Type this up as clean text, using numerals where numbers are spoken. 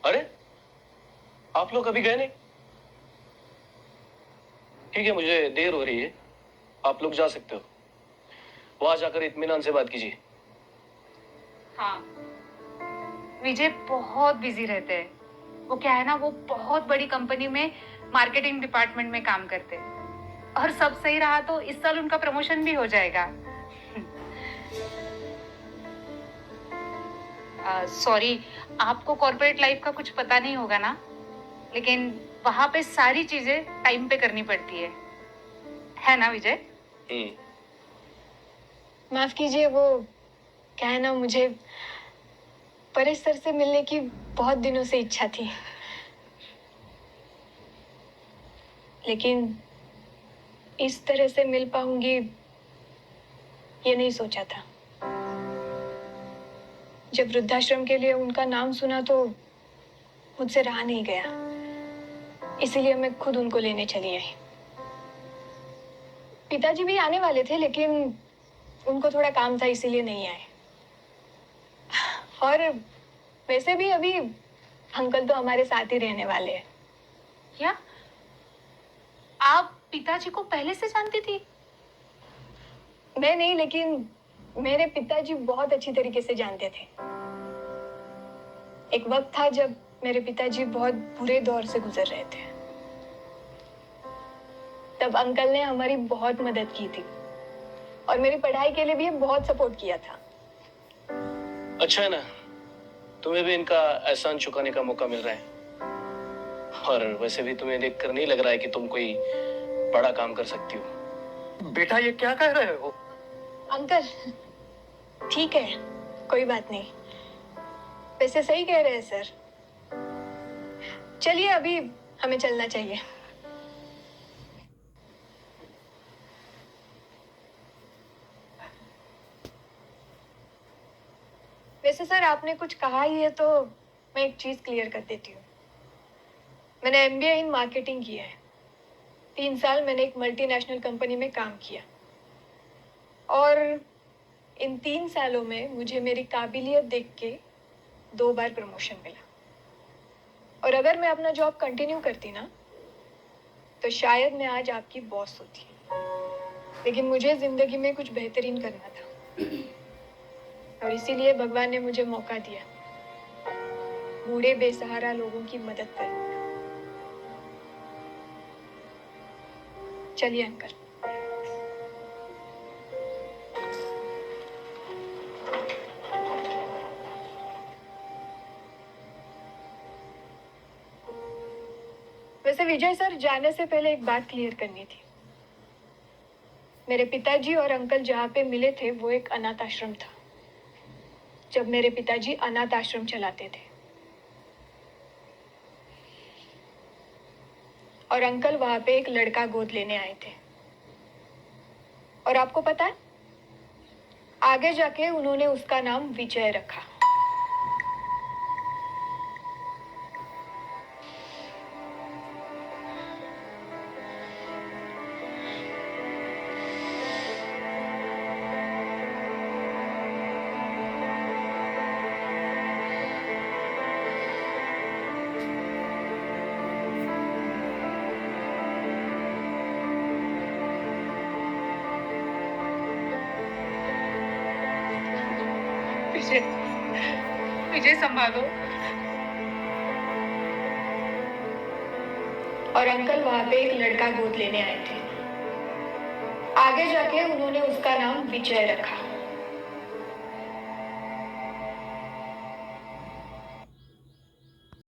अरे आप लोग अभी गए नहीं? ठीक है, मुझे देर हो रही है, आप लोग जा सकते हो। वहां जाकर इत्मीनान से बात कीजिए। हाँ, विजय बहुत बिजी रहते हैं। वो क्या है ना, वो बहुत बड़ी कंपनी में मार्केटिंग डिपार्टमेंट में काम करते हैं और सब सही रहा तो इस साल उनका प्रमोशन भी हो जाएगा। सॉरी, आपको कॉर्पोरेट लाइफ का कुछ पता नहीं होगा ना, लेकिन वहां पे सारी चीजें टाइम पे करनी पड़ती है ना विजय? हम्म। माफ कीजिए, वो क्या है ना, मुझे परेश सर से मिलने की बहुत दिनों से इच्छा थी, लेकिन इस तरह से मिल पाऊंगी ये नहीं सोचा था। जब वृद्धाश्रम के लिए उनका नाम सुना तो मुझसे रहा नहीं गया, इसीलिए मैं खुद उनको लेने चली आई। पिताजी भी आने वाले थे, लेकिन उनको थोड़ा काम था, इसीलिए नहीं आए। और वैसे भी अभी अंकल तो हमारे साथ ही रहने वाले हैं। क्या आप पिताजी को पहले से जानती थी? मैं नहीं, लेकिन मेरे पिताजी बहुत अच्छी तरीके से जानते थे। एक वक्त था जब मेरे पिताजी बहुत बुरे दौर से गुजर रहे थे। तब अंकल ने हमारी बहुत मदद की थी और मेरी पढ़ाई के लिए भी बहुत सपोर्ट किया था। अच्छा है ना, तुम्हें भी इनका एहसान चुकाने का मौका मिल रहा है। और वैसे भी तुम्हें देखकर नहीं लग रहा है कि तुम कोई बड़ा काम कर सकती हो। बेटा ये क्या कह रहे हो? अंकल ठीक है, कोई बात नहीं। वैसे सही कह रहे हैं सर। चलिए अभी हमें चलना चाहिए। वैसे सर आपने कुछ कहा ही है तो मैं एक चीज क्लियर कर देती हूँ। मैंने एमबीए इन मार्केटिंग किया है। 3 साल मैंने एक मल्टीनेशनल कंपनी में काम किया और इन 3 सालों में मुझे मेरी काबिलियत देख के 2 बार प्रमोशन मिला। और अगर मैं अपना जॉब कंटिन्यू करती ना तो शायद मैं आज आपकी बॉस होती, लेकिन मुझे जिंदगी में कुछ बेहतरीन करना था और इसीलिए भगवान ने मुझे मौका दिया बूढ़े बेसहारा लोगों की मदद करने का। चलिए अंकल। वैसे विजय सर, जाने से पहले एक बात क्लियर करनी थी। मेरे पिताजी और अंकल जहाँ पे मिले थे वो एक अनाथ आश्रम था, जब मेरे पिताजी अनाथ आश्रम चलाते थे। और अंकल वहां पे एक लड़का गोद लेने आए थे। और आपको पता है, आगे जाके उन्होंने उसका नाम विजय रखा। विजय, विजय संभालो। और अंकल वहां पे एक लड़का गोद लेने आए थे। आगे जाके उन्होंने उसका नाम विजय रखा।